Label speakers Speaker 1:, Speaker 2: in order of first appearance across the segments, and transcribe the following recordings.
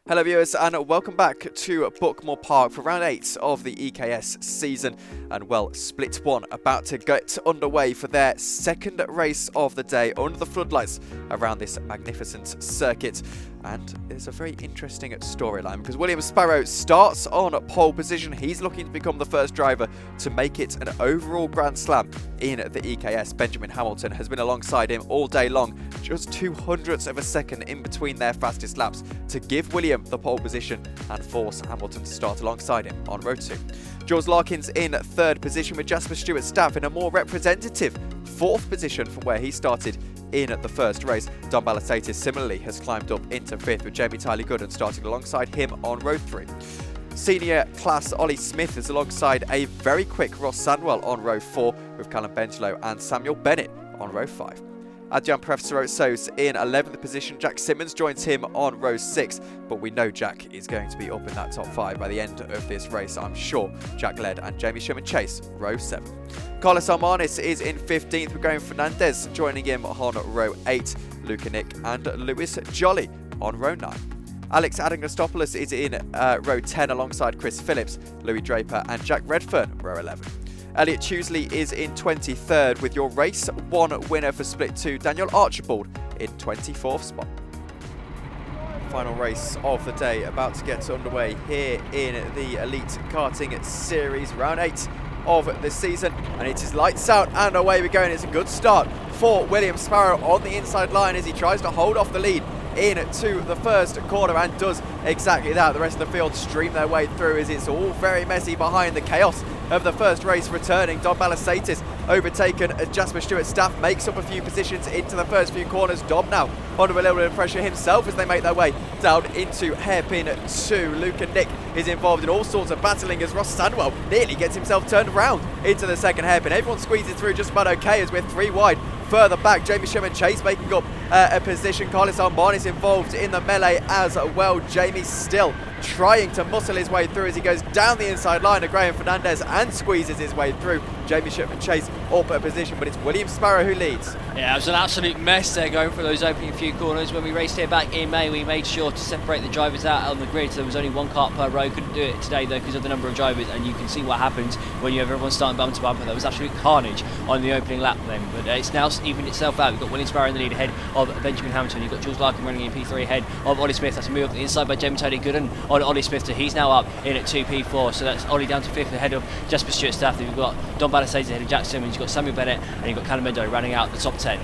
Speaker 1: Hello viewers and welcome back to Buckmore Park for round 8 of the EKS season, and well, split 1 about to get underway for their second race of the day under the floodlights around this magnificent circuit. And it's a very interesting storyline because William Sparrow starts on pole position. He's looking to become the first driver to make it an overall Grand Slam in the EKS. Bejamin Hamilton has been alongside him all day long, just 0.02 of a second in between their fastest laps to give William the pole position and force Hamilton to start alongside him on row 2. Jules Larkin's in 3rd position with Jasper Stewart-Staff in a more representative 4th position from where he started in the first race. Don Balasatis similarly has climbed up into 5th with Jamie Gooden starting alongside him on row 3. Senior class Ollie Smith is alongside a very quick Ross Sandwell on row 4 with Callum Bengelow and Samuel Bennett on row 5. Adjunct Professor Sos in 11th position. Jack Simmons joins him on row 6, but we know Jack is going to be up in that top 5 by the end of this race, I'm sure. Jack Led and Jamie Sherman-Chase, row 7. Carlos Armanis is in 15th with Graham Fernandez joining him on row 8. Luca Nick and Lewis Jolly on row 9. Alex Adangostopoulos is in row 10 alongside Chris Phillips, Louis Draper and Jack Redfern, row 11. Elliot Tuesley is in 23rd with your race 1 winner for split 2, Daniel Archibald, in 24th spot. Final race of the day about to get underway here in the Elite Karting Series, round 8 of the season, and it is lights out and away we go, and it's a good start for William Sparrow on the inside line as he tries to hold off the lead into the first corner and does exactly that. The rest of the field stream their way through as it's all very messy behind the chaos of the first race returning. Don Balasatis overtaken as Jasper Stewart-Staff makes up a few positions into the first few corners. Dom now under a little bit of pressure himself as they make their way down into hairpin 2. Luca Nick is involved in all sorts of battling as Ross Sandwell nearly gets himself turned around into the second hairpin. Everyone squeezes through just about okay as we're 3 wide. Further back, Jamie Sherman-Chase making up a position. Carlos Armanis involved in the melee as well. Jamie still trying to muscle his way through as he goes down the inside line to Graham Fernandez and squeezes his way through. Jamie Sherman-Chase up a position, but it's William Sparrow who leads.
Speaker 2: Yeah, it was an absolute mess there going for those opening few corners. When we raced here back in May, we made sure to separate the drivers out on the grid, so there was only 1 kart per row. Couldn't do it today though because of the number of drivers, and you can see what happens when you have everyone starting bumper to bumper. There was absolute carnage on the opening lap then, but it's now evened itself out. We've got William Sparrow in the lead ahead of Bejamin Hamilton. You've got Jules Larkin running in P3 ahead of Ollie Smith. That's a move up the inside by Jamie Gooden on Ollie Smith, so he's now up in at 2P4, so that's Ollie down to 5th ahead of Jasper Stewart-Staff. Then you've got Don Balasatis ahead of Jack Simmons. You've got Samuel Bennett and you've got Callum Bengelow running out the top 10.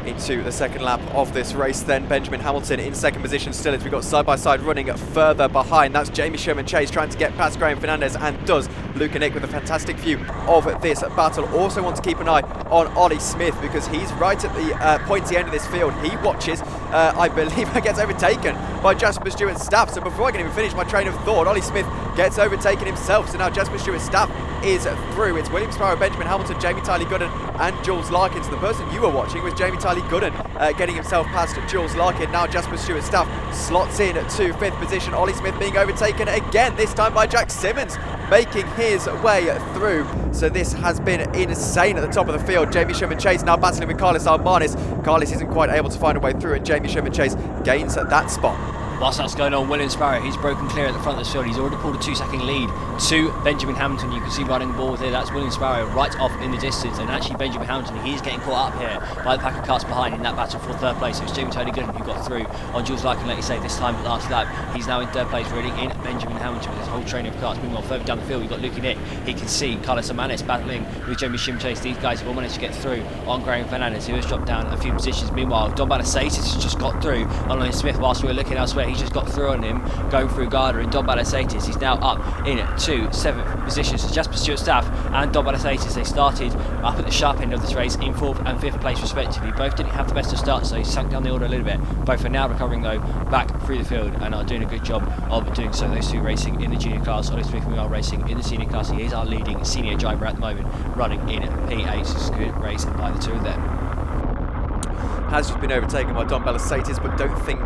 Speaker 1: Into the second lap of this race then, Bejamin Hamilton in 2nd position still as we've got side-by-side running further behind. That's Jamie Sherman-Chase trying to get past Graham Fernandez, and does. Luca Nick with a fantastic view of this battle. Also want to keep an eye on Ollie Smith because he's right at the pointy end of this field. He watches, I believe, gets overtaken by Jasper Stewart-Staff. So before I can even finish my train of thought, Ollie Smith gets overtaken himself. So now Jasper Stewart-Staff is through. It's William Sparrow, Bejamin Hamilton, Jamie Gooden and Jules Larkin. So the person you were watching was Jamie Gooden getting himself past Jules Larkin. Now Jasper Stewart-Staff slots in to 5th position. Ollie Smith being overtaken again, this time by Jack Simmons, making his way through. So this has been insane at the top of the field. Jamie Sherman-Chase now battling with Carlos Armanis. Carlos isn't quite able to find a way through, and Jamie Sherman-Chase gains that spot.
Speaker 2: Whilst that's going on, William Sparrow, he's broken clear at the front of this field. He's already pulled a 2-second lead to Bejamin Hamilton. You can see running the ball with here. That's William Sparrow right off in the distance. And actually Bejamin Hamilton, he's getting caught up here by the pack of karts behind in that battle for 3rd place. It was Jamie Gooden who got through on Jules Larkin, like you say, this time last lap. He's now in 3rd place, really, in Bejamin Hamilton with his whole train of karts. Meanwhile, further down the field, we've got Luca Nick. He can see Carlos Armanis battling with Jamie Sherman-Chase. These guys have all managed to get through on Graham Fernandez, who has dropped down a few positions. Meanwhile, Don Balasatis has just got through on Ollie Smith whilst we were looking elsewhere. He's just got through on him going through Garda, and Don Balasatis, he's now up in 7th position. So Jasper Stewart-Staff and Don Balasatis, they started up at the sharp end of this race in 4th and 5th place respectively. Both didn't have the best of starts, so he sunk down the order a little bit. Both are now recovering though back through the field and are doing a good job of doing so. Those two racing in the junior class. Ollie Smith and we are racing in the senior class. He is our leading senior driver at the moment, running in P8. So it's a good race by the two of them.
Speaker 1: Has just been overtaken by Don Balasatis, but don't think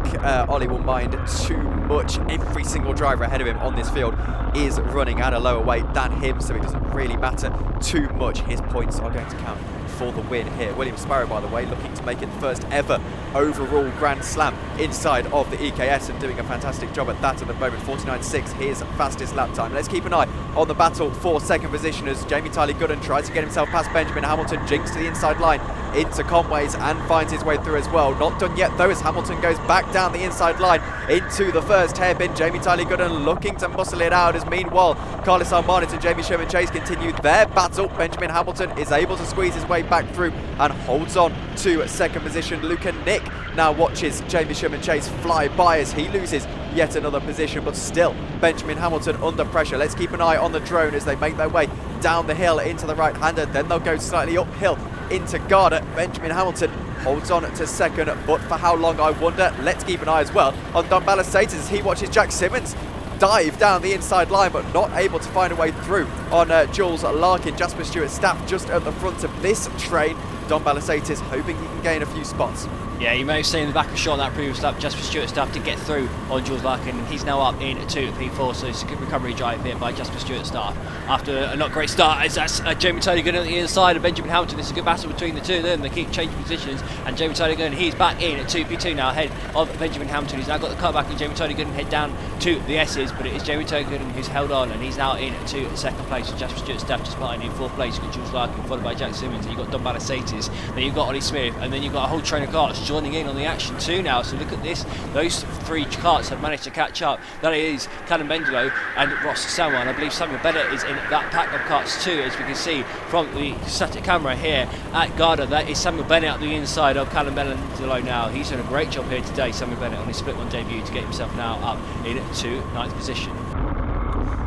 Speaker 1: Ollie will mind too much. Every single driver ahead of him on this field is running at a lower weight than him, so it doesn't really matter too much. His points are going to count for the win here. William Sparrow, by the way, looking to make it the first ever overall Grand Slam inside of the EKS, and doing a fantastic job at that at the moment. 49.6 his fastest lap time. Let's keep an eye on the battle for second position as Jamie Tyler Gooden tries to get himself past Bejamin Hamilton, jinks to the inside line into Conway's and finds his way through as well. Not done yet though, as Hamilton goes back down the inside line into the first hairpin. Jamie Tyler Gooden looking to muscle it out, as meanwhile Carlos Armanit and Jamie Sherman Chase continue their battle. Bejamin Hamilton is able to squeeze his way back through and holds on to second position. Luca Nick now watches Jamie Sherman Chase fly by as he loses yet another position, but still Bejamin Hamilton under pressure. Let's keep an eye on the drone as they make their way down the hill into the right-hander, then they'll go slightly uphill into Garda. Bejamin Hamilton holds on to second, but for how long I wonder. Let's keep an eye as well on Don Balasatis as he watches Jack Simmons dive down the inside line, but not able to find a way through on Jules Larkin. Jasper Stewart-Staff just at the front of this train. Don Balasatis hoping he can gain a few spots.
Speaker 2: Yeah, you may have seen in the back of the shot on that previous lap, Jasper Stewart-Staff to get through on Jules Larkin. He's now up into P4, so it's a good recovery drive here by Jasper Stewart-Staff. After a not great start, as that's Jamie Tyler Gooden on the inside of Bejamin Hamilton. This is a good battle between the two of them. They keep changing positions, and Jamie Tyler Gooden, he's back in at 2P2 now, ahead of Bejamin Hamilton. He's now got the cut back, and Jamie Tyler Gooden head down to the S's, but it is Jamie Tyler Gooden who's held on, and he's now in to second place. So Jasper Stewart-Staff just behind in fourth place. You've got Jules Larkin, followed by Jack Simmons, and you've got Don Balasatis, then you've got Ollie Smith, and then you've got a whole train of karts joining in on the action too now. So look at this, those three karts have managed to catch up. That is Callum Bendelo and Ross Samuel, and I believe Samuel Bennett is in that pack of karts too, as we can see from the static camera here at Garda. That is Samuel Bennett at the inside of Callum Bendelo now. He's done a great job here today, Samuel Bennett, on his split one debut to get himself now up into 9th position.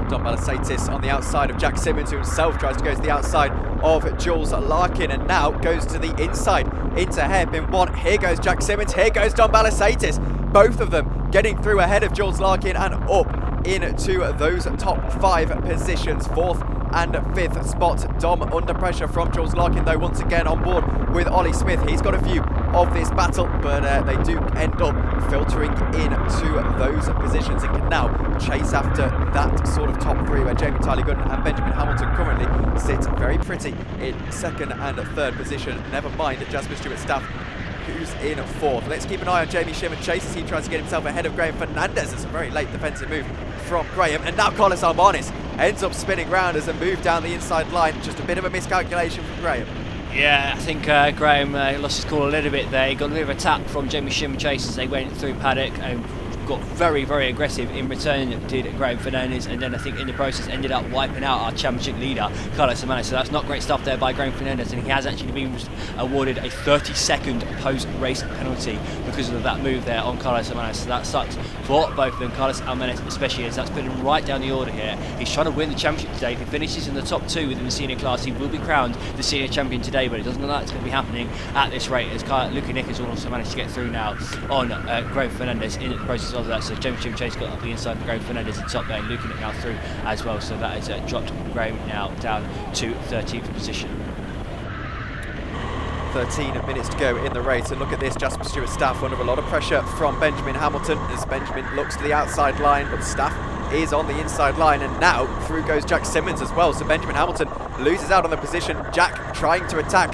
Speaker 1: Don Balasatis on the outside of Jack Simmons, who himself tries to go to the outside of Jules Larkin, and now goes to the inside into hairpin one. Here goes Jack Simmons, here goes Don Balasatis. Both of them getting through ahead of Jules Larkin and up into those top 5 positions. 4th and 5th spot. Dom under pressure from Jules Larkin though, once again on board with Ollie Smith. He's got a view of this battle, but they do end up filtering into those positions and can now chase after that sort of top 3 where Jamie Tyler Gooden and Bejamin Hamilton currently sit very pretty in 2nd and 3rd position. Never mind Jasper Stewart-Staff, who's in 4th. Let's keep an eye on Jamie Sherman Chase as he tries to get himself ahead of Graham Fernandez. It's a very late defensive move from Graham, and now Carlos Armanis ends up spinning round as a move down the inside line. Just a bit of a miscalculation from Graham.
Speaker 2: Yeah, I think Graham lost his call a little bit there. He got a bit of a tap from Jamie Sherman Chase as they went through paddock, and got very, very aggressive in return, did Graham Fernandez, and then I think in the process ended up wiping out our championship leader, Carlos Armanis. So that's not great stuff there by Graham Fernandez, and he has actually been awarded a 30-second post-race penalty because of that move there on Carlos Armanis. So that sucks for both of them, Carlos Armanis especially, as that's put him right down the order here. He's trying to win the championship today. If he finishes in the top 2 within the senior class, he will be crowned the senior champion today, but it doesn't look like it's going to be happening at this rate, as Luca Nick has also managed to get through now on Graham Fernandez in the process of that. So James Chase got up the inside of Graham Fernandez in top there, and Luca Nick now through as well. So that has dropped Graham now down to 13th position.
Speaker 1: 13 minutes to go in the race, and look at this, Jasper Stewart-Staff under a lot of pressure from Bejamin Hamilton as Benjamin looks to the outside line, but Staff is on the inside line, and now through goes Jack Simmons as well. So Bejamin Hamilton loses out on the position. Jack trying to attack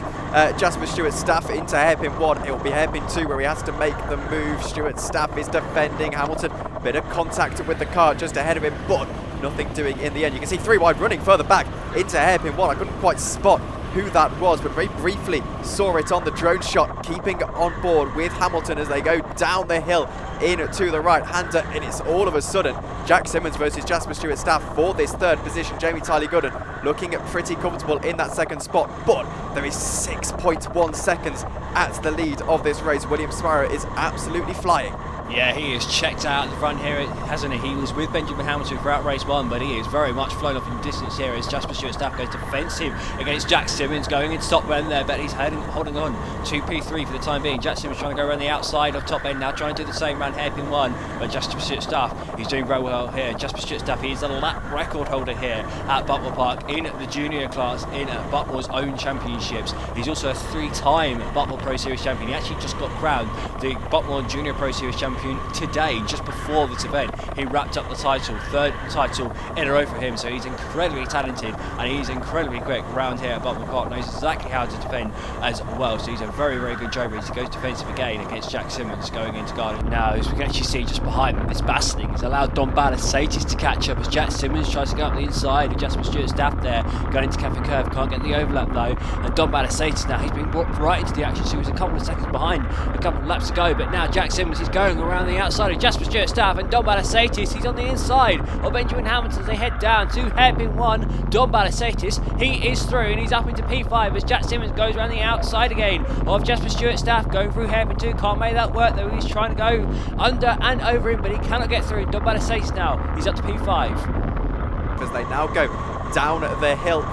Speaker 1: Jasper Stewart-Staff into hairpin 1. It will be hairpin 2 where he has to make the move. Stewart-Staff is defending. Hamilton, bit of contact with the car just ahead of him, but nothing doing in the end. You can see 3 wide running further back into hairpin 1. I couldn't quite spot who that was, but very briefly saw it on the drone shot, keeping on board with Hamilton as they go down the hill into the right-hander, and it's all of a sudden Jack Simmons versus Jasper Stewart-Staff for this 3rd position. Jamie Tyler Gooden looking pretty comfortable in that 2nd spot, but there is 6.1 seconds at the lead of this race. William Sparrow is absolutely flying.
Speaker 2: Yeah, he is checked out at the front here, hasn't he? He was with Bejamin Hamilton throughout race 1, but he is very much flown off in distance here as Jasper Stewart-Staff goes defensive against Jack Simmons, going in top end there, but he's holding on to P3 for the time being. Jack Simmons trying to go around the outside of top end now, trying to do the same around hairpin 1, but Jasper Stewart-Staff, he's doing very well here. Jasper Stewart-Staff, he is a lap record holder here at Buckmore Park in the junior class in Buckmore's own championships. He's also a 3-time Buckmore Pro Series champion. He actually just got crowned the Buckmore Junior Pro Series champion champion today, just before this event. He wrapped up the title, third title in a row for him, so he's incredibly talented and he's incredibly quick around here at Buckmore Park, knows exactly how to defend as well, so he's a very, very good driver. He goes defensive again against Jack Simmons going into guarding. Now, as we can actually see just behind him, this battling has allowed Don Balasatis to catch up as Jack Simmons tries to go up the inside of Jasper Stewart-Staff there, going into Cafe Curve, can't get the overlap though, and Don Balasatis now, he's been brought right into the action, so he was a couple of seconds behind, a couple of laps to go, but now Jack Simmons is going around the outside of Jasper Stewart-Staff, and Don Balasatis, he's on the inside of Bejamin Hamilton as they head down to hairpin 1. Don Balasatis, he is through and he's up into P5 as Jack Simmons goes around the outside again of Jasper Stewart-Staff, going through hairpin 2, can't make that work though, he's trying to go under and over him, but he cannot get through. Don Balasatis now, he's up to P5.
Speaker 1: As they now go down the hill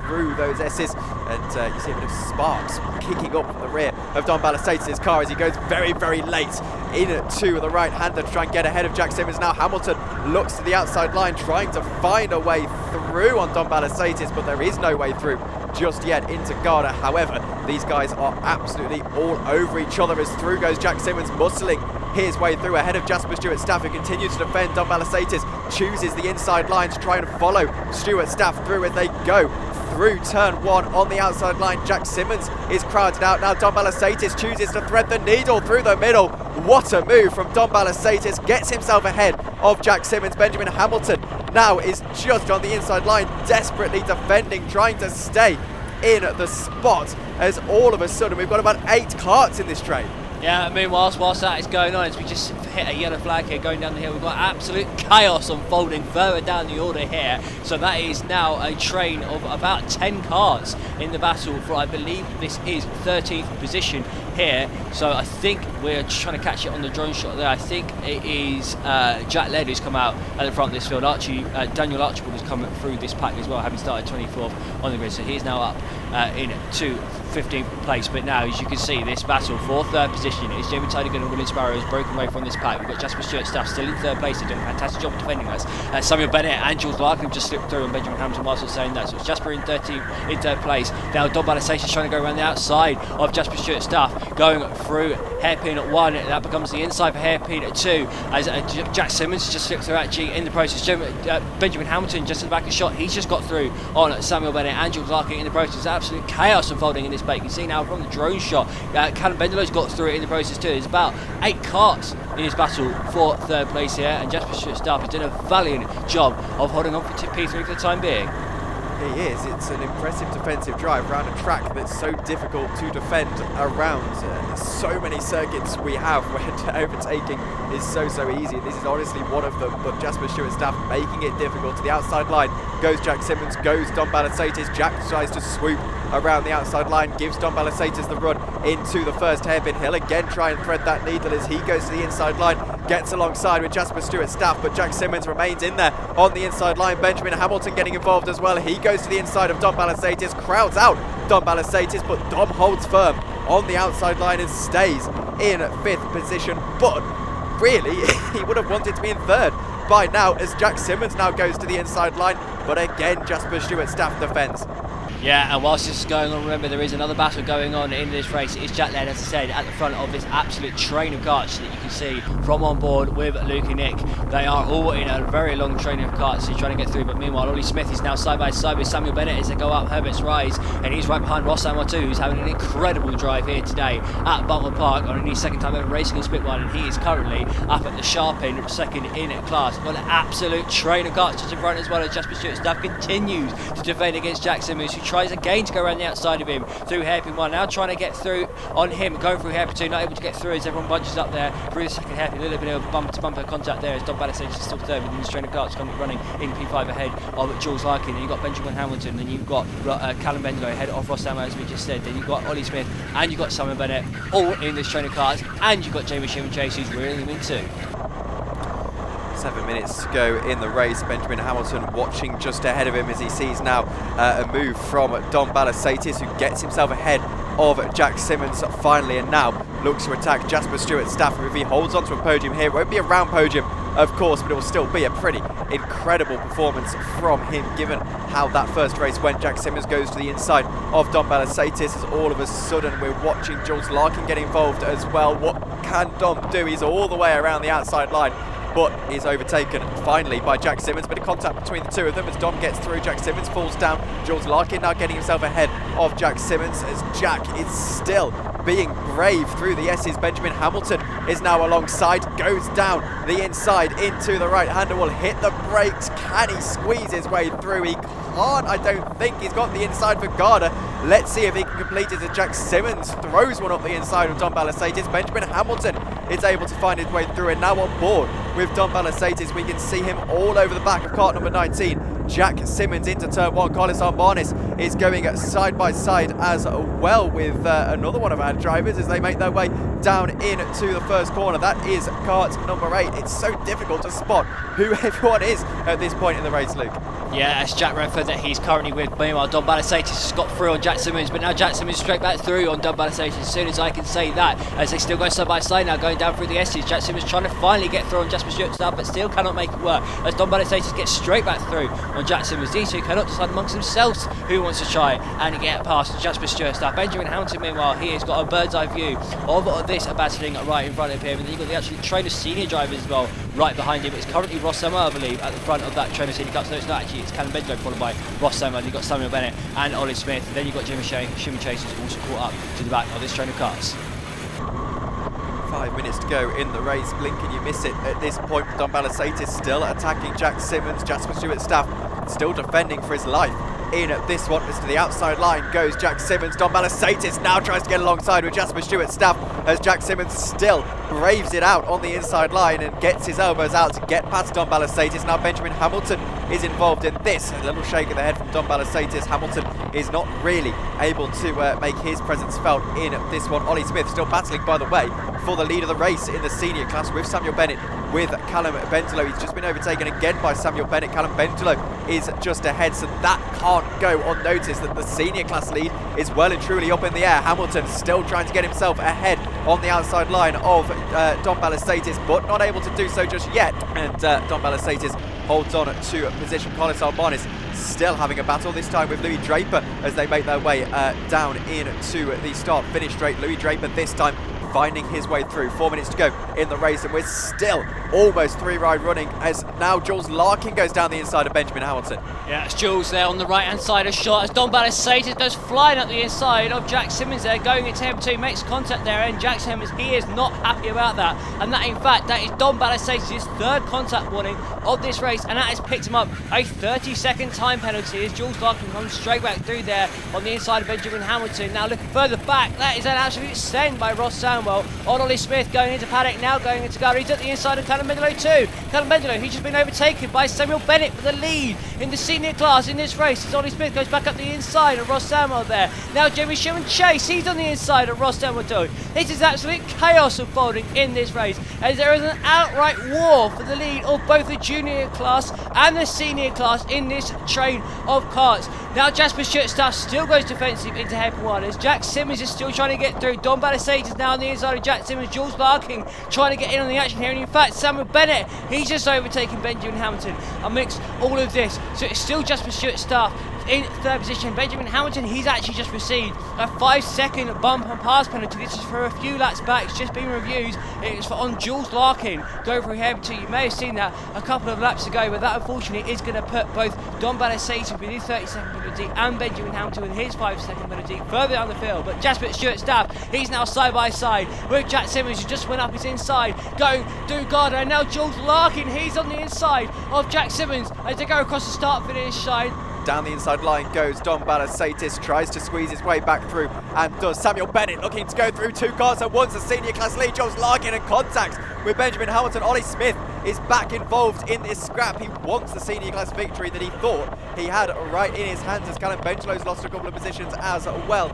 Speaker 1: through those S's, and you see a bit of sparks kicking up from the rear of Don Balasatis' car as he goes very, very late into the right-hander to try and get ahead of Jack Simmons. Now Hamilton looks to the outside line, trying to find a way through on Don Balasatis, but there is no way through just yet into Garda. However, these guys are absolutely all over each other as through goes Jack Simmons, muscling his way through ahead of Jasper Stewart-Staff, who continues to defend. Don Balasatis chooses the inside line to try and follow Stewart-Staff through as they go through turn 1 on the outside line. Jack Simmons is crowded out now. Don Balasatis chooses to thread the needle through the middle. What a move from Don Balasatis, gets himself ahead of Jack Simmons. Bejamin Hamilton now is just on the inside line, desperately defending, trying to stay in the spot, as all of a sudden we've got about 8 karts in this train.
Speaker 2: Yeah, meanwhile, whilst that is going on, as we just hit a yellow flag here going down the hill, we've got absolute chaos unfolding further down the order here. So that is now a train of about 10 cars in the battle for, I believe this is 13th position here. So I think we're just trying to catch it on the drone shot there. I think it is Jack Led who's come out at the front of this field. Daniel Archibald has come through this pack as well, having started 24th on the grid. So he's now up into 15th place. But now, as you can see, this battle for third position is Jamie Tydigan and William Sparrow has broken away from this pack. We've got Jasper Stewart-Staff still in third place. They're doing a fantastic job of defending us. Samuel Bennett and Jules Larkin have just slipped through, and Bejamin Hamilton whilst was saying that. So it's Jasper in third place. Now Don Balasatis trying to go around the outside of Jasper Stewart-Staff, going through hairpin 1. That becomes the inside for hairpin 2 as Jack Simmons has just slipped through actually in the process. Bejamin Hamilton just at the back of the shot. He's just got through on Samuel Bennett and Jules Larkin in the process. Absolute chaos unfolding in this bait. You can see now from the drone shot, Callum Bendelow's got through it in the process too. There's about 8 karts in this battle for third place here, and Jasper Stewart-Staff has done a valiant job of holding on for P3 for the time being.
Speaker 1: He is. It's an impressive defensive drive around a track that's so difficult to defend around. So many circuits we have where overtaking is so easy. This is honestly one of them, but Jasper Stewart-Staff making it difficult. To the outside line goes Jack Simmons, goes Don Balasatis. Jack tries to swoop around the outside line, gives Don Balasatis the run into the first hairpin. He'll again try and thread that needle as he goes to the inside line, gets alongside with Jasper Stewart-Staff, but Jack Simmons remains in there on the inside line. Bejamin Hamilton getting involved as well. He goes to the inside of Don Balasatis, crowds out Don Balasatis, but Dom holds firm on the outside line and stays in 5th position. But really, he would have wanted to be in 3rd by now, as Jack Simmons now goes to the inside line, but again Jasper Stewart-Staff defends.
Speaker 2: Yeah, and whilst this is going on, remember there is another battle going on in this race. It's Jack Led, as I said, at the front of this absolute train of karts that you can see from on board with Luke and Nick. They are all in a very long train of karts, so he's trying to get through. But meanwhile, Ollie Smith is now side by side with Samuel Bennett as they go up Herbert's Rise, and he's right behind Ross Amor2, who's having an incredible drive here today at Buckmore Park on his second time ever racing in Split 1, and he is currently up at the sharp end, second in class. Got an absolute train of karts just in front as well, as Jasper Stewart-Staff continues to defend against Jack Simmons, who tries again to go around the outside of him through hairpin 1, now trying to get through on him, going through hairpin 2, not able to get through as everyone bunches up there through the second hairpin. A little bit of bumper to bumper contact there as Don Balasatis is still third within this train of karts, running in P5 ahead of Jules Larkin. Then you've got Bejamin Hamilton, then you've got Callum Bendelow ahead of Ross Amor, as we just said. Then you've got Ollie Smith and you've got Simon Bennett all in this train of karts, and you've got Jamie Shimon Chase who's reeling them in too.
Speaker 1: 7 minutes to go in the race. Bejamin Hamilton watching just ahead of him as he sees now a move from Don Balasatis, who gets himself ahead of Jack Simmons finally, and now looks to attack Jasper Stewart-Staff. If he holds on to a podium here, it won't be a round podium, of course, but it will still be a pretty incredible performance from him, given how that first race went. Jack Simmons goes to the inside of Dom Balasaitis as all of a sudden we're watching Jules Larkin get involved as well. What can Dom do? He's all the way around the outside line, but is overtaken finally by Jack Simmons. Bit of contact between the two of them as Dom gets through. Jack Simmons falls down. Jules Larkin now getting himself ahead of Jack Simmons as Jack is still being brave through the S's. Bejamin Hamilton is now alongside, goes down the inside into the right-hander, will hit the brakes. Can he squeeze his way through? He can't. I don't think he's got the inside for Garda. Let's see if he can complete it as Jack Simmons throws one up the inside of Dom Balasaitis. Bejamin Hamilton is able to find his way through, and now on board with Dom Balasaitis. We can see him all over the back of kart number 19. Jack Simmons into turn 1. Carlos Armanis is going side by side as well with another one of our drivers as they make their way down into the first corner. That is kart number 8. It's so difficult to spot who everyone is at this point in the race, Luke.
Speaker 2: Yeah, it's Jack Renford that he's currently with. Meanwhile, Dom Balasaitis has got through on Jack Simmons, but now Jack Simmons straight back through on Dom Balasaitis as soon as I can say that, as they still go side by side now, going down through the S's. Jack Simmons trying to finally get through on Jasper Stewart-Staff, but still cannot make it work, as Dom Balasaitis gets straight back through on Jack Simmons. These two cannot decide amongst themselves who wants to try and get past Jasper Stewart-Staff. Bejamin Hamilton, meanwhile, he has got a bird's eye view of this battling right in front of him, and then you've got the actually trainer senior drivers as well right behind him. It's currently Ross Summer, I believe, at the front of that trainer senior cup. So it's not actually, it's Callum Bendigo followed by Ross Summer. You've got Samuel Bennett and Ollie Smith. Then you've got Jimmy Chase, who's also caught up to the back of this train of cars.
Speaker 1: 5 minutes to go in the race. Blink and you miss it at this point. Dom Balasaitis still attacking Jack Simmons. Jasper Stewart-Staff still defending for his life in this one. As to the outside line goes Jack Simmons. Dom Balasaitis now tries to get alongside with Jasper Stewart-Staff as Jack Simmons still braves it out on the inside line and gets his elbows out to get past Dom Balasaitis. Now Bejamin Hamilton is involved in this. A little shake of the head from Dom Balasaitis. Hamilton is not really able to make his presence felt in this one. Ollie Smith still battling, by the way, for the lead of the race in the senior class with Samuel Bennett, with Callum Bendolo. He's just been overtaken again by Samuel Bennett. Callum Bendolo is just ahead, so that can't go unnoticed, that the senior class lead is well and truly up in the air. Hamilton still trying to get himself ahead on the outside line of Dom Balasaitis, but not able to do so just yet. And Dom Balasaitis holds on to position. Carlos Armanis still having a battle, this time with Louis Draper as they make their way down into the start-finish straight. Louis Draper this time finding his way through. 4 minutes to go in the race, and we're still almost three-ride running as now Jules Larkin goes down the inside of Bejamin Hamilton.
Speaker 2: Yeah, it's Jules there on the right-hand side of shot as Dom Balasaitis goes flying up the inside of Jack Simmons there, going into him too, makes contact there, and Jack Simmons, he is not happy about that. And that, in fact, that is Dom Balasaitis' third contact warning of this race, and that has picked him up a 30-second time penalty as Jules Larkin comes straight back through there on the inside of Bejamin Hamilton. Now looking further back, that is an absolute send by Ross Samuel on Ollie Smith, going into paddock, now going into guard. He's at the inside of Callum Bendolo too. Callum Bendolo, he's just been overtaken by Samuel Bennett for the lead in the senior class in this race as Ollie Smith goes back up the inside of Ross Samuel there. Now Jeremy Sherman Chase, he's on the inside of Ross Samuel too. This is absolute chaos unfolding in this race as there is an outright war for the lead of both the junior class and the senior class in this train of karts. Now Jasper Stewart-Staff still goes defensive into hairpin one as Jack Simmons is still trying to get through. Dom Balasaitis now on the inside of Jack Simmons. Jules Larkin trying to get in on the action here, and in fact Samuel Bennett, he's just overtaken Bejamin Hamilton amidst all of this. So it's still Jasper Stewart-Staff in third position. Bejamin Hamilton, he's actually just received a 5-second bump and pass penalty. This is for a few laps back. It's just been reviewed. It's on Jules Larkin going through hairpin two. You may have seen that a couple of laps ago, but that unfortunately is going to put both Dom Balasaitis with his 30-second penalty and Bejamin Hamilton with his 5-second penalty further down the field. But Jasper Stewart-Staff, he's now side by side with Jack Simmons, who just went up his inside, going through Garda, and now Jules Larkin, he's on the inside of Jack Simmons as they go across the start-finish line.
Speaker 1: Down the inside line goes Dom Balasaitis, tries to squeeze his way back through, and does. Samuel Bennett looking to go through two cars at once. A senior class lead. Jules Larkin in contact with Bejamin Hamilton. Ollie Smith is back involved in this scrap. He wants the senior class victory that he thought he had right in his hands, as Callum Bengelo's lost a couple of positions as well.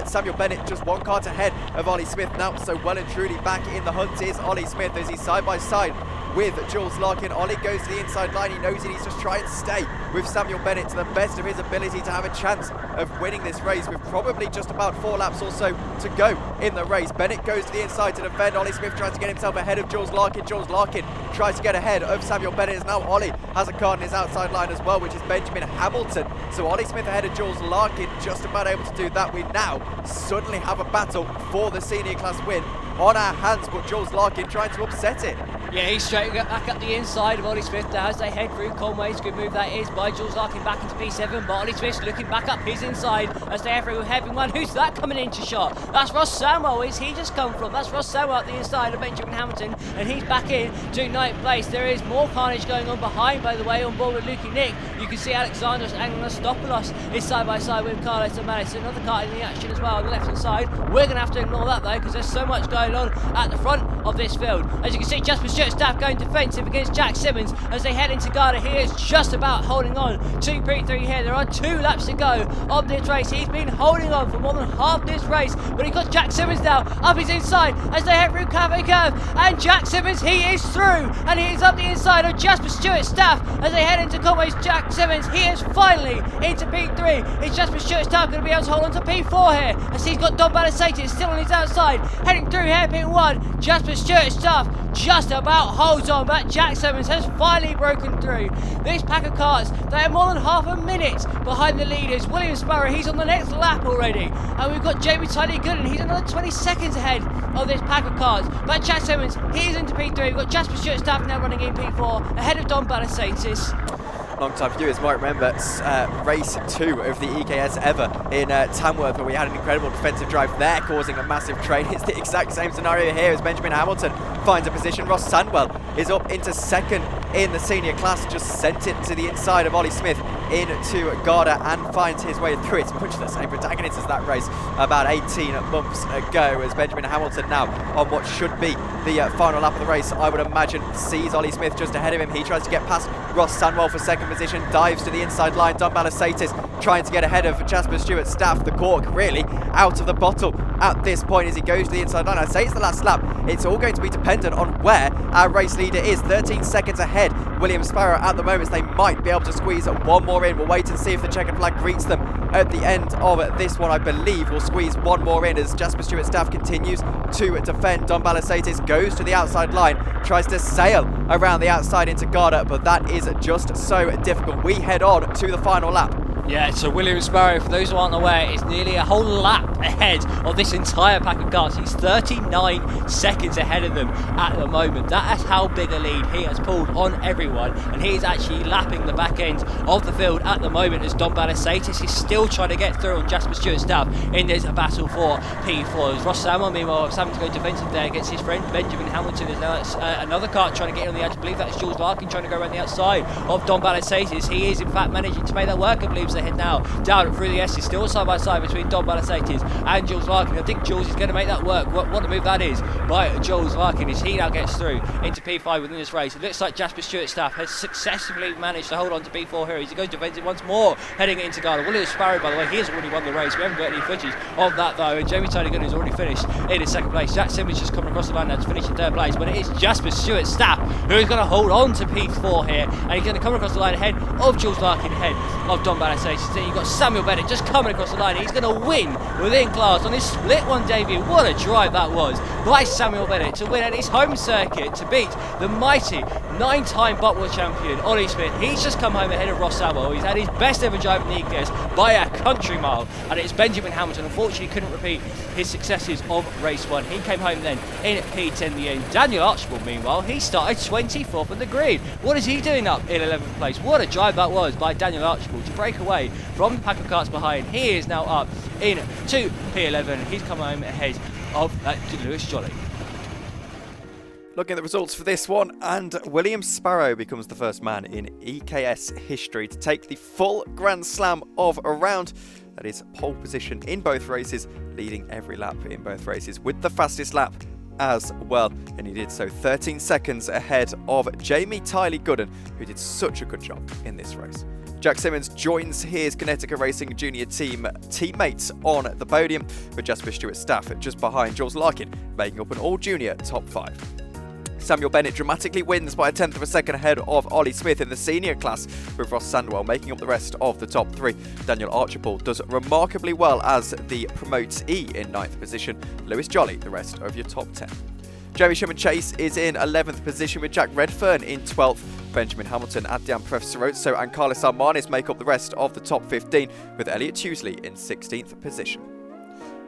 Speaker 1: Samuel Bennett just one kart ahead of Ollie Smith now, so well and truly back in the hunt is Ollie Smith as he's side by side with Jules Larkin. Ollie goes to the inside line. He knows he needs to try and stay with Samuel Bennett to the best of his ability to have a chance of winning this race, with probably just about 4 laps or so to go in the race. Bennett goes to the inside to defend. Ollie Smith tries to get himself ahead of Jules Larkin. Jules Larkin tries to get ahead of Samuel Bennett, as now Ollie has a car in his outside line as well, which is Bejamin Hamilton. So Ollie Smith ahead of Jules Larkin, just about able to do that. We now suddenly have a battle for the senior class win on our hands, but Jules Larkin trying to upset it.
Speaker 2: Yeah, he's straight back up the inside of Ollie Smith now as they head through Conway's. Good move that is by Jules Larkin back into P7, but Ollie Smith's looking back up his inside as they head through heavy one. Who's that coming into shot? That's Ross Samuel. Where's he just come from? That's Ross Samuel up the inside of Bejamin Hamilton, and he's back in to 9th place. There is more carnage going on behind, by the way, on board with Lukey Nick. You can see Alexandros Anglostopoulos is side by side with Carlos Amalis. Another car in the action as well on the left hand side. We're going to have to ignore that though, because there's so much going on at the front of this field. As you can see, Jasper Stewart-Staff going defensive against Jack Simmons as they head into Garda. He is just about holding on to P3 here. There are 2 laps to go of this race. He's been holding on for more than half this race, but he's got Jack Simmons now up his inside as they head through Cafe Curve, and Jack Simmons, he is through, and he is up the inside of Jasper Stewart-Staff as they head into Conway's. Jack Simmons, he is finally into P3. Is Jasper Stewart-Staff going to be able to hold on to P4 here, as he's got Don Balasatis still on his outside, heading through hairpin 1. Jasper Stewart-Staff just about holds on, but Jack Simmons has finally broken through. This pack of cars, they are more than half a minute behind the leaders. William Sparrow, he's on the next lap already, and we've got Jamie Tyler Gooden, he's another 20 seconds ahead of this pack of cars. But Jack Simmons, he's into P3. We've got Jasper Stewart-Staff now running in P4 ahead of Don Balasatis.
Speaker 1: Long-time viewers might remember race 2 of the EKS ever in Tamworth, where we had an incredible defensive drive there, causing a massive train. It's the exact same scenario here as Bejamin Hamilton finds a position. Ross Sandwell is up into 2nd in the senior class, just sent it to the inside of Ollie Smith into Garda and finds his way through. It's much the same protagonist as that race about 18 months ago, as Bejamin Hamilton now on what should be the final lap of the race, I would imagine, sees Ollie Smith just ahead of him. He tries to get past Ross Sandwell for 2nd position, dives to the inside line. Don Balasatis trying to get ahead of Jasper Stewart-Staff. The cork really out of the bottle at this point as he goes to the inside line. I say it's the last lap. It's all going to be dependent on where our race leader is. 13 seconds ahead, William Sparrow at the moment. They might be able to squeeze one more in. We'll wait and see if the checkered flag greets them at the end of this one. I believe we'll squeeze one more in as Jasper Stewart-Staff continues to defend. Don Balasatis goes to the outside line, tries to sail around the outside into Garda, but that is just so difficult. We head on to the final lap.
Speaker 2: Yeah, so William Sparrow, for those who aren't aware, is nearly a whole lap ahead of this entire pack of cars. He's 39 seconds ahead of them at the moment. That is how big a lead he has pulled on everyone, and he is actually lapping the back end of the field at the moment as Don Balasatis is still trying to get through on Jasper Stewart-Staff in this battle for P4. As Ross Samuel, meanwhile, is having to go defensive there against his friend Bejamin Hamilton. There's now another car trying to get on the edge. I believe that's Jules Larkin trying to go around the outside of Don Balasatis. He is in fact managing to make that work, I believe. They head now down through the S's, still side by side between Don Balasatis and Jules Larkin. I think Jules is going to make that work. What a move that is by Jules Larkin as he now gets through into P5 within this race. It looks like Jasper Stewart-Staff has successfully managed to hold on to P4 here. He's going to defend it once more, heading into Garda. William Sparrow, by the way, he has already won the race. We haven't got any footage of that though. And Jamie Tyler Gooden has already finished in his 2nd place. Jack Simmons just coming across the line now to finish in 3rd place, but it is Jasper Stewart-Staff who is going to hold on to P4 here, and he's going to come across the line ahead of Jules Larkin, ahead of Don Balasatis. Then you've got Samuel Bennett just coming across the line. He's going to win within class on his split one debut. What a drive that was by Samuel Bennett to win at his home circuit, to beat the mighty 9-time Buckmore champion Ollie Smith. He's just come home ahead of Ross Samuel. He's had his best ever drive in the EKS by a country mile, and it's Bejamin Hamilton. Unfortunately couldn't repeat his successes of race 1. He came home then in P10 the end. Daniel Archibald, meanwhile, he started 24th on the grid. What is he doing up in 11th place? What a drive that was by Daniel Archibald to break away from the pack of karts behind. He is now up into P11. He's come home ahead of Lewis Jolly.
Speaker 1: Looking at the results for this one, and William Sparrow becomes the first man in EKS history to take the full Grand Slam of a round. That is pole position in both races, leading every lap in both races with the fastest lap as well. And he did so 13 seconds ahead of Jamie Tyler Gooden, who did such a good job in this race. Jack Simmons joins his Connecticut Racing Junior team teammates on the podium, with Jasper Stewart-Staff just behind Jules Larkin, making up an all-junior top 5. Samuel Bennett dramatically wins by a tenth of a second ahead of Ollie Smith in the senior class, with Ross Sandwell making up the rest of the top 3. Daniel Archibald does remarkably well as the promote-E in 9th position. Lewis Jolly the rest of your top 10. Jeremy Sherman Chase is in 11th position with Jack Redfern in 12th. Bejamin Hamilton, Adrian Pref-Sorotso and Carlos Armanis make up the rest of the top 15, with Elliot Tuesley in 16th position.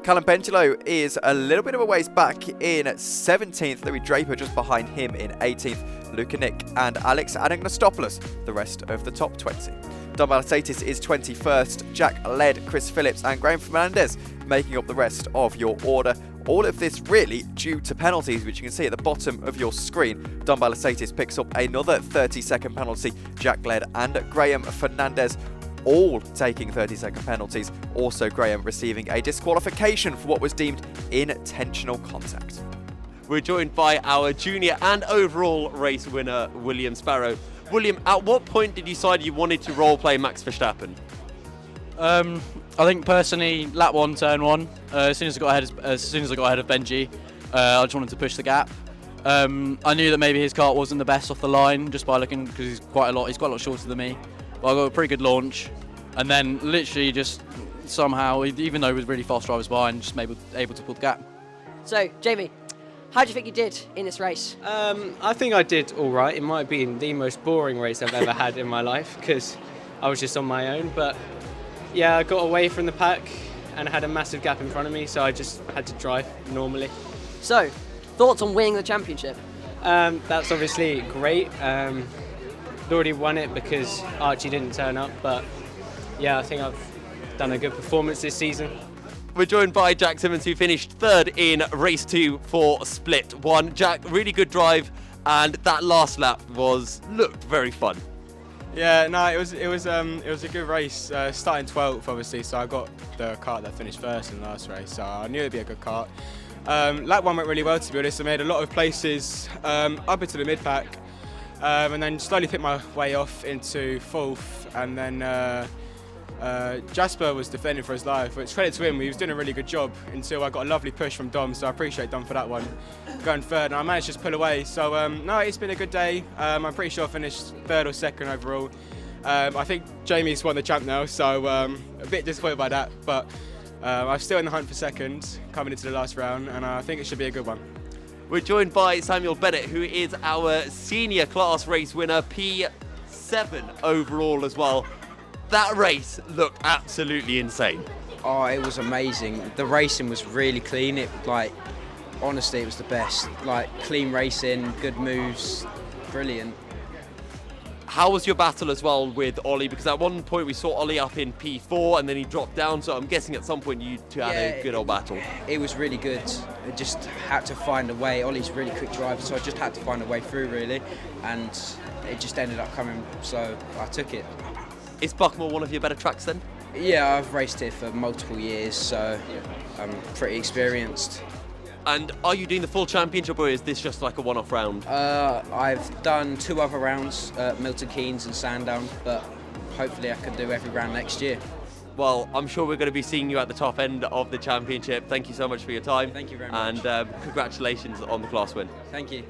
Speaker 1: Callum Pentelow is a little bit of a ways back in 17th, Louis Draper just behind him in 18th, Luca Nick and Alex Anagnostopoulos the rest of the top 20. Don Balasatis is 21st, Jack Led, Chris Phillips and Graham Fernandez making up the rest of your order. All of this really due to penalties, which you can see at the bottom of your screen. Don Balasatis picks up another 30-second penalty. Jack Led and Graham Fernandez all taking 30-second penalties. Also Graham receiving a disqualification for what was deemed intentional contact.
Speaker 3: We're joined by our junior and overall race winner, William Sparrow. William, at what point did you decide you wanted to role play Max Verstappen?
Speaker 4: I think personally, lap 1, turn 1. As soon as I got ahead of Benji, I just wanted to push the gap. I knew that maybe his kart wasn't the best off the line, just by looking, because he's quite a lot shorter than me. But I got a pretty good launch, and then literally just somehow, even though he was really fast drivers behind, just able to pull the gap.
Speaker 5: So, Jamie, how do you think you did in this race?
Speaker 6: I think I did all right. It might have been the most boring race I've ever had in my life, because I was just on my own, but yeah, I got away from the pack and had a massive gap in front of me, so I just had to drive normally.
Speaker 5: So, thoughts on winning the championship?
Speaker 6: That's obviously great. I'd already won it because Archie didn't turn up, but yeah, I think I've done a good performance this season.
Speaker 3: We're joined by Jack Simmons, who finished 3rd in race 2 for Split 1. Jack, really good drive, and that last lap looked very fun.
Speaker 7: Yeah, no, it was a good race. Starting 12th, obviously, so I got the kart that finished first in the last race, so I knew it'd be a good kart. Lap 1 went really well, to be honest. I made a lot of places up into the mid pack, and then slowly picked my way off into 4th, and then Jasper was defending for his life, which credit to him, he was doing a really good job until I got a lovely push from Dom, so I appreciate Dom for that one. Going 3rd, and I managed to just pull away, so no, it's been a good day. I'm pretty sure I finished 3rd or 2nd overall. I think Jamie's won the champ now, so a bit disappointed by that, but I'm still in the hunt for 2nd coming into the last round, and I think it should be a good one.
Speaker 3: We're joined by Samuel Bennett, who is our senior class race winner, P7 overall as well. That race looked absolutely insane.
Speaker 8: Oh, it was amazing. The racing was really clean. Honestly, it was the best. Clean racing, good moves, brilliant.
Speaker 3: How was your battle as well with Ollie? Because at one point we saw Ollie up in P4 and then he dropped down, so I'm guessing at some point you two had a good old battle.
Speaker 8: It was really good. I just had to find a way. Ollie's a really quick driver, so I just had to find a way through, really. And it just ended up coming, so I took it.
Speaker 3: Is Buckmore one of your better tracks then?
Speaker 8: Yeah, I've raced here for multiple years, so I'm pretty experienced.
Speaker 3: And are you doing the full championship, or is this just like a one-off round?
Speaker 8: I've done 2 other rounds, Milton Keynes and Sandown, but hopefully I can do every round next year.
Speaker 3: Well, I'm sure we're going to be seeing you at the top end of the championship. Thank you so much for your time.
Speaker 8: Thank you very much.
Speaker 3: And congratulations on the class win.
Speaker 8: Thank you.